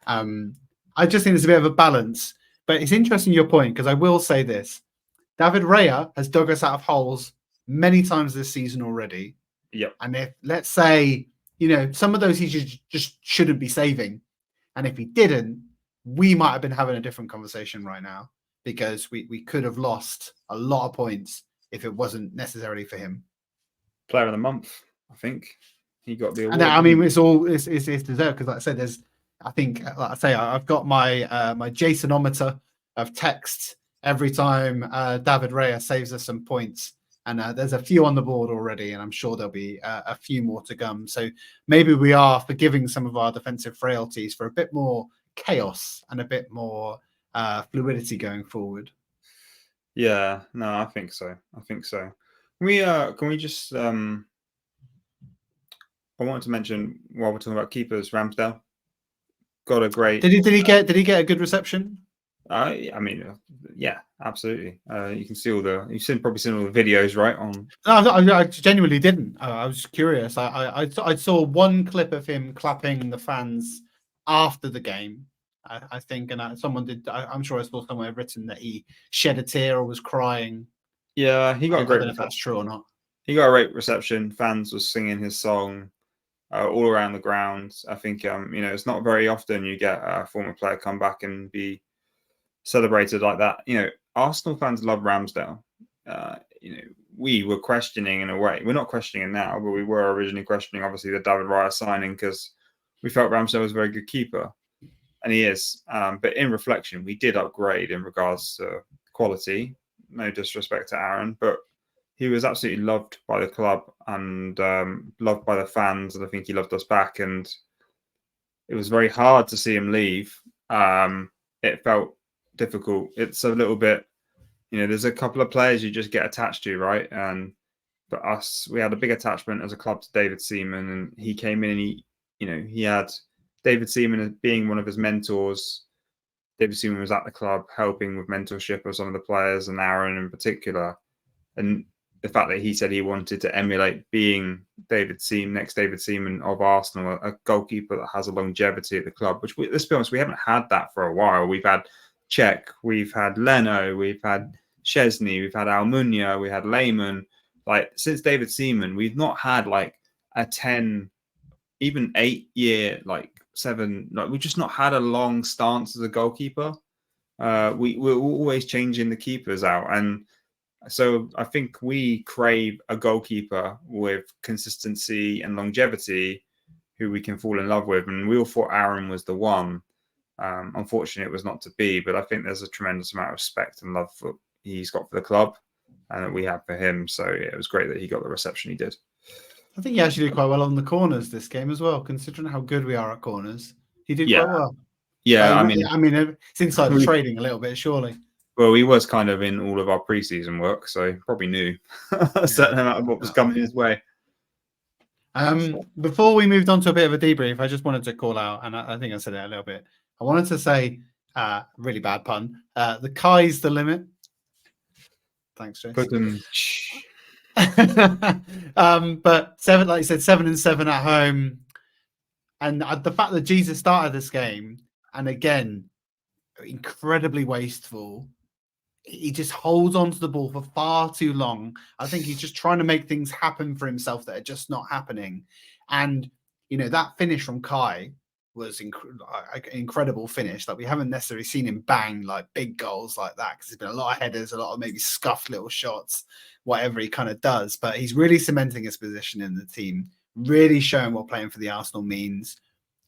I just think there's a bit of a balance. But it's interesting your point, because I will say this. David Raya has dug us out of holes many times this season already. Yep. And if, let's say, some of those he just shouldn't be saving. And if he didn't, we might have been having a different conversation right now, because we could have lost a lot of points if it wasn't necessarily for him. Player of the month, I think. He got the award. And I mean, it's deserved, because like I said, I've got my my Jasonometer of texts every time David Raya saves us some points. And there's a few on the board already, and I'm sure there'll be a few more to come. So maybe we are forgiving some of our defensive frailties for a bit more chaos and a bit more fluidity going forward. Yeah, no, I think so. Can we just I wanted to mention while we're talking about keepers, Ramsdale got a great. Did he get a good reception? I mean, yeah, absolutely. You've probably seen all the videos, right? No, I genuinely didn't. I was curious. I saw one clip of him clapping the fans after the game, I think, and someone did. I'm sure I saw somewhere written that he shed a tear or was crying. Yeah, he got a great. I don't know if that's true or not. He got a great reception. Fans were singing his song all around the ground. I think it's not very often you get a former player come back and be celebrated like that. Arsenal fans love Ramsdale. We were questioning in a way. We're not questioning now, but we were originally questioning, obviously, the David Raya signing, because we felt Ramsdale was a very good keeper, and he is. But in reflection, we did upgrade in regards to quality. No disrespect to Aaron, but he was absolutely loved by the club and loved by the fans, and I think he loved us back. And it was very hard to see him leave. It felt difficult. It's a little bit, there's a couple of players you just get attached to, right? And for us, we had a big attachment as a club to David Seaman, and he came in and he had David Seaman as being one of his mentors. David Seaman was at the club helping with mentorship of some of the players, and Aaron in particular. And the fact that he said he wanted to emulate being next David Seaman of Arsenal, a goalkeeper that has a longevity at the club, which let's be honest, we haven't had that for a while. We've had Czech, we've had Leno, we've had Chesney, we've had Almunia, we had Lehman. Like since David Seaman, we've not had like a 10, even 8-year, like 7. Like we've just not had a long stance as a goalkeeper. We're always changing the keepers out, and so I think we crave a goalkeeper with consistency and longevity who we can fall in love with. And we all thought Aaron was the one. Unfortunately, it was not to be, but I think there's a tremendous amount of respect and love for he's got for the club and that we have for him. So yeah, it was great that he got the reception he did. I think he actually did quite well on the corners this game as well, considering how good we are at corners. He did quite well. Yeah, I mean, it's insider trading a little bit, surely. Well, he was kind of in all of our preseason work, so he probably knew a certain amount of what was coming his way. Before we moved on to a bit of a debrief, I just wanted to call out, and I think I said it a little bit. I wanted to say, really bad pun. The Kai's the limit. Thanks, Jace. But 7, like you said, 7-7 at home, and the fact that Jesus started this game, and again, incredibly wasteful. He just holds on to the ball for far too long. I think he's just trying to make things happen for himself that are just not happening. And, that finish from Kai was incredible finish. Like, we haven't necessarily seen him bang, like, big goals like that, because there's been a lot of headers, a lot of maybe scuffed little shots, whatever he kind of does. But he's really cementing his position in the team, really showing what playing for the Arsenal means.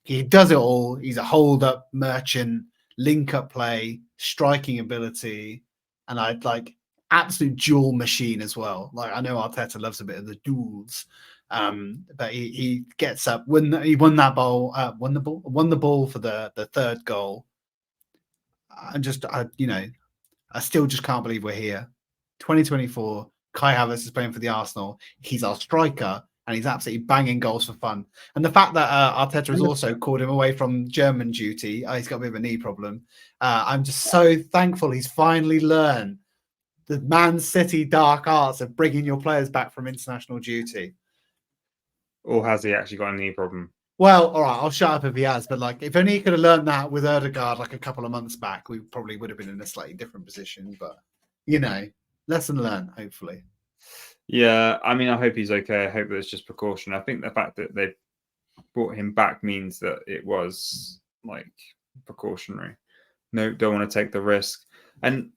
He does it all. He's a hold-up merchant, link-up play, striking ability, and I'd like absolute duel machine as well. Like, I know Arteta loves a bit of the duels, but he gets up. He won the ball for the third goal. I still just can't believe we're here. 2024, Kai Havertz is playing for the Arsenal. He's our striker, and he's absolutely banging goals for fun. And the fact that Arteta has also called him away from German duty, he's got a bit of a knee problem. I'm just so thankful he's finally learned the Man City dark arts of bringing your players back from international duty. Or has he actually got a knee problem? Well, all right, I'll shut up if he has. But like, if only he could have learned that with Ødegaard like a couple of months back, we probably would have been in a slightly different position. But lesson learned, hopefully. Yeah, I mean, I hope he's okay. I hope that it's just precaution. I think the fact that they brought him back means that it was like precautionary. No, don't want to take the risk. And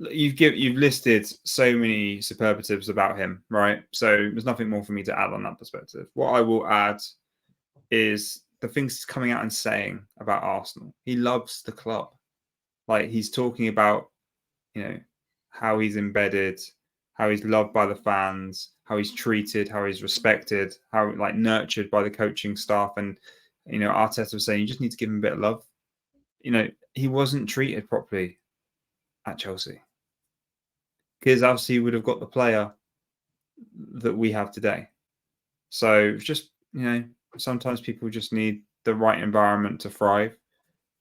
you've listed so many superlatives about him, right? So there's nothing more for me to add on that perspective. What I will add is the things he's coming out and saying about Arsenal. He loves the club. Like, he's talking about, how he's embedded, how he's loved by the fans, how he's treated, how he's respected, how nurtured by the coaching staff. And, Arteta was saying, you just need to give him a bit of love. He wasn't treated properly at Chelsea, because obviously he would have got the player that we have today. So just, sometimes people just need the right environment to thrive.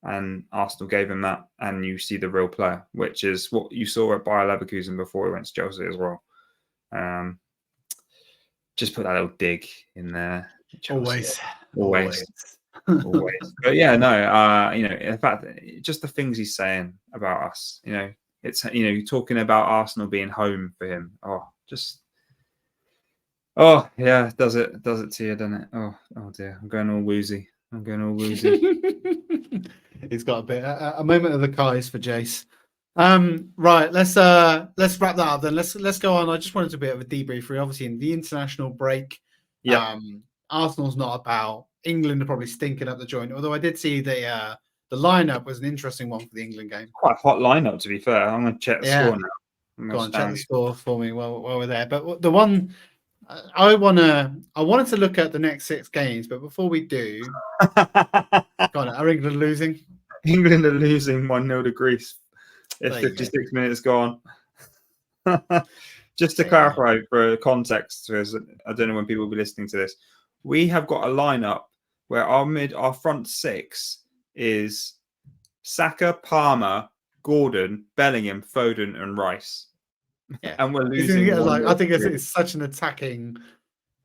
And Arsenal gave him that, and you see the real player, which is what you saw at Bayer Leverkusen before he went to Chelsea as well. Just put that little dig in there. Always. But yeah, no, in fact, just the things he's saying about us, it's, talking about Arsenal being home for him. Oh yeah, does it to you, doesn't it? Oh dear, I'm going all woozy. He's got a moment of the Kais for Jace. Right, let's wrap that up then. Let's go on. I just wanted a bit of a debrief. We're obviously in the international break. Yeah. Arsenal's not about. England are probably stinking up the joint. Although I did see the lineup was an interesting one for the England game. Quite a hot lineup, to be fair. I'm going to check the score now. Go on, check the score for me while we're there. But the one I wanted to look at the next 6 games, but before we do, are England losing? England are losing 1-0 to Greece. If 56 minutes gone. Just to clarify for context, because I don't know when people will be listening to this, we have got a lineup where our front 6 is Saka, Palmer, Gordon, Bellingham, Foden, and Rice. Yeah. And we're losing. I think it's such an attacking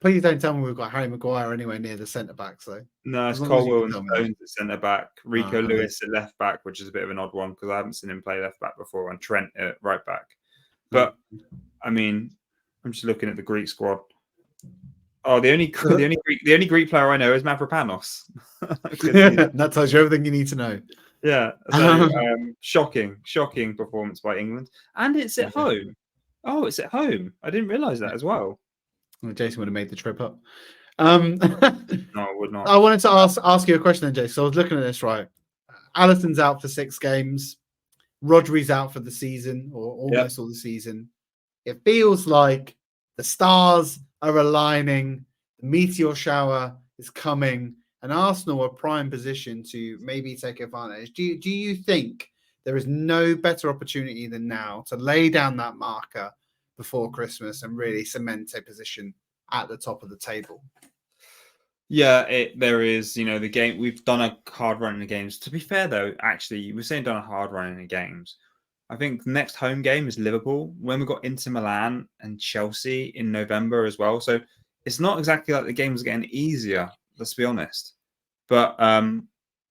Please don't tell me we've got Harry Maguire anywhere near the centre backs though. No, it's As long as you Colwell can and tell me that. Stones at centre back. Rico Ah, Lewis at left back, which is a bit of an odd one because I haven't seen him play left back before, and Trent at right back. But I mean, I'm just looking at the Greek squad. Oh, the only Greek player I know is Mavropanos. That tells you everything you need to know. Yeah, so shocking performance by England, and it's at home. Oh, it's at home. I didn't realise that as well. Well, Jason would have made the trip up. No, I would not. I wanted to ask you a question then, Jason. So I was looking at this, right? Alisson's out for 6 games. Rodri's out for the season, or almost all the season. It feels like the stars are aligning, the meteor shower is coming, and Arsenal are prime position to maybe take advantage. Do you think there is no better opportunity than now to lay down that marker before Christmas and really cement a position at the top of the table? Yeah, there is. The game, we've done a hard run in the games. To be fair, though, actually, you were saying done a hard run in the games. I think the next home game is Liverpool. When we got Inter Milan and Chelsea in November as well. So it's not exactly like the game's getting easier, let's be honest. But I'm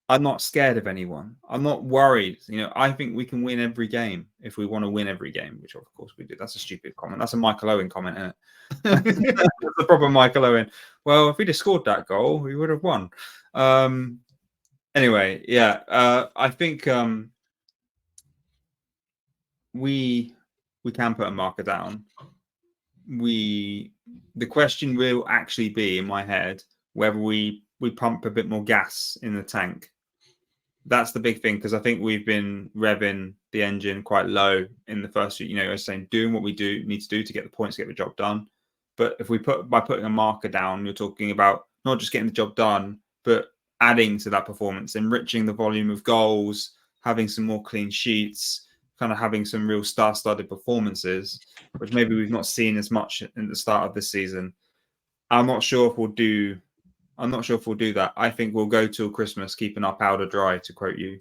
not scared of anyone. I'm not worried. I think we can win every game if we want to win every game, which of course we do. That's a stupid comment. That's a Michael Owen comment, isn't it? That's a proper Michael Owen. Well, if we'd have scored that goal, we would have won. Anyway, yeah, I think we can put a marker down. The question will actually be in my head whether we pump a bit more gas in the tank. That's the big thing, because I think we've been revving the engine quite low in the first few. I was saying doing what we need to do to get the points, get the job done. But if we by putting a marker down, you're talking about not just getting the job done, but adding to that performance, enriching the volume of goals, having some more clean sheets, kind of having some real star-studded performances, which maybe we've not seen as much in the start of this season. I'm not sure if we'll do that. I think we'll go till Christmas keeping our powder dry, to quote you.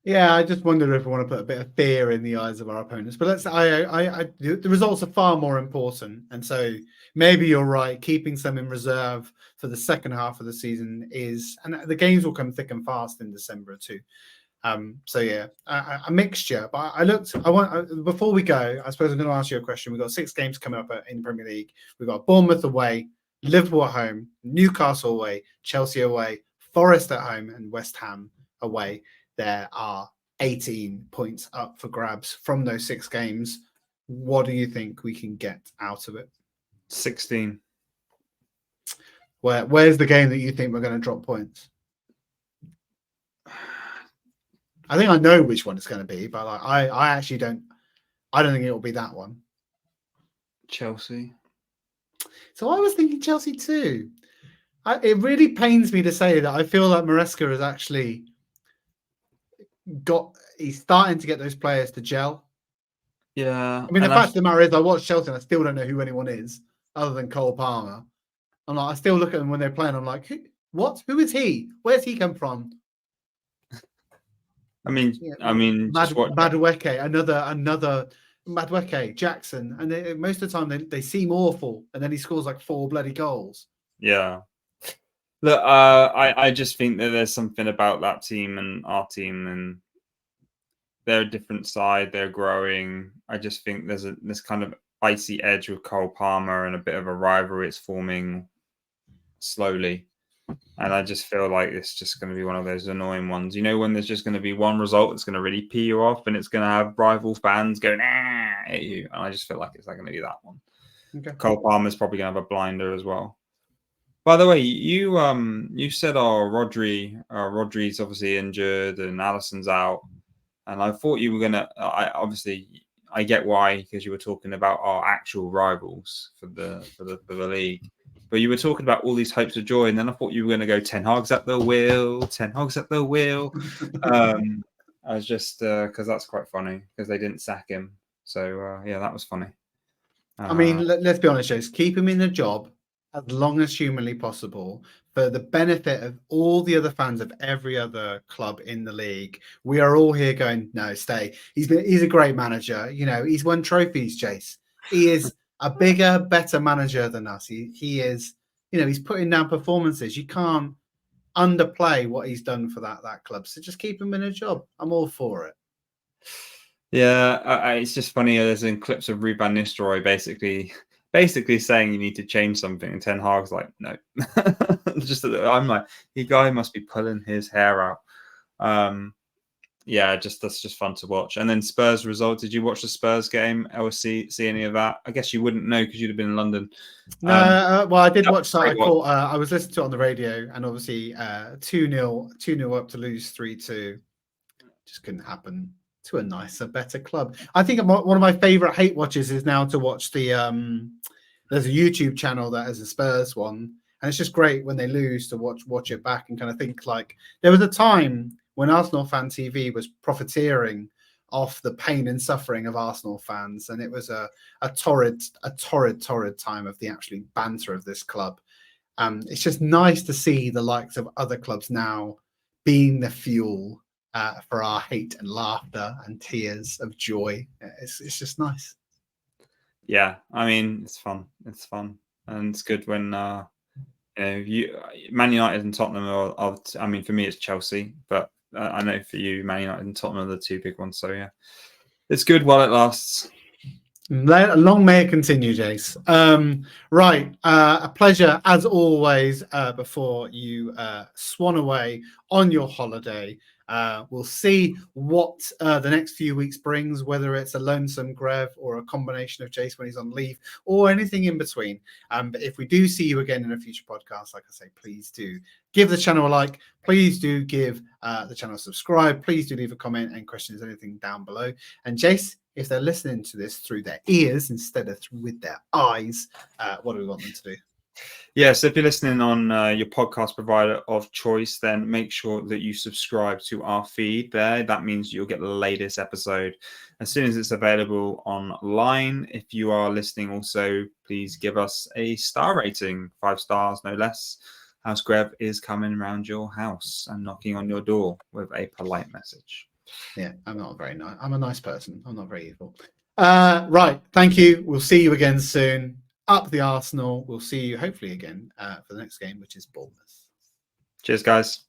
Yeah, I just wondered if we want to put a bit of fear in the eyes of our opponents. But the results are far more important, and so maybe you're right. Keeping some in reserve for the second half of the season and the games will come thick and fast in December too. So yeah, a mixture. But before we go, I suppose I'm going to ask you a question. We've got 6 games coming up in the Premier League. We've got Bournemouth away, Liverpool at home, Newcastle away, Chelsea away, Forest at home, and West Ham away. There are 18 points up for grabs from those 6 games. What do you think we can get out of it? 16. Where's the game that you think we're going to drop points? I think I know which one it's going to be, but I actually don't. I don't think it will be that one. Chelsea. So I was thinking Chelsea too. It really pains me to say that I feel like Maresca has actually he's starting to get those players to gel. Yeah. I mean, the fact of the matter is, I watch Chelsea and I still don't know who anyone is other than Cole Palmer. I still look at them when they're playing. I'm like, what? Who is he? Where's he come from? Madueke, another Madueke, Jackson, and most of the time they seem awful, and then he scores like 4 bloody goals. Yeah. Look, I just think that there's something about that team and our team, and they're a different side. They're growing. I just think there's this kind of icy edge with Cole Palmer and a bit of a rivalry. It's forming slowly. And I just feel like it's just going to be one of those annoying ones. When there's just going to be one result that's going to really pee you off, and it's going to have rival fans going at you. And I just feel like it's not going to be that one. Okay. Cole Palmer's probably going to have a blinder as well. By the way, you said, Rodri's obviously injured and Alisson's out, and I thought you were going to. I get why, because you were talking about our actual rivals for the league. But you were talking about all these hopes of joy, and then I thought you were going to go 10 hogs at the wheel. I was just because that's quite funny, because they didn't sack him. So yeah, that was funny. I mean, let's be honest, Jace. Keep him in the job as long as humanly possible for the benefit of all the other fans of every other club in the league. We are all here going, no, stay. He's a great manager. He's won trophies, Jace. He is a bigger, better manager than us. He is, he's putting down performances. You can't underplay what he's done for that club. So just keep him in a job. I'm all for it. Yeah, it's just funny. There's in clips of Ruud van Nistelrooy basically saying you need to change something, and Ten Hag's like, no. I'm like, the guy must be pulling his hair out. Yeah, that's just fun to watch. And then Spurs result. Did you watch the Spurs game or see any of that? I guess you wouldn't know because you'd have been in London. No, well, I did watch that. I was listening to it on the radio, and obviously 2-0 up to lose 3-2. Just couldn't happen to a nicer, better club. I think one of my favorite hate watches is now to watch the there's a YouTube channel that has a Spurs one, and it's just great when they lose to watch it back and kind of think like there was a time when Arsenal Fan TV was profiteering off the pain and suffering of Arsenal fans, and it was a torrid time of the actual banter of this club. It's just nice to see the likes of other clubs now being the fuel for our hate and laughter and tears of joy. It's just nice. Yeah, I mean, it's fun, and it's good when Man United and Tottenham are. I mean, for me, it's Chelsea, but I know for you, Man United and Tottenham are the two big ones. So yeah, it's good while it lasts. Long may it continue, Jace. Right, a pleasure as always. Before you swan away on your holiday, we'll see what the next few weeks brings, whether it's a lonesome Grev or a combination of Jace when he's on leave or anything in between. But if we do see you again in a future podcast, like I say, please do give the channel a like. Please do give the channel a subscribe. Please do leave a comment and questions, anything down below. And Jace, if they're listening to this through their ears instead of with their eyes, what do we want them to do? Yeah, so if you're listening on your podcast provider of choice, then make sure that you subscribe to our feed there. That means you'll get the latest episode as soon as it's available online. If you are listening also, please give us a star rating, 5 stars, no less. House Grev is coming around your house and knocking on your door with a polite message. Yeah, I'm not very nice. I'm a nice person. I'm not very evil. Right. Thank you. We'll see you again soon. Up the Arsenal. We'll see you hopefully again for the next game, which is Bournemouth. Cheers, guys.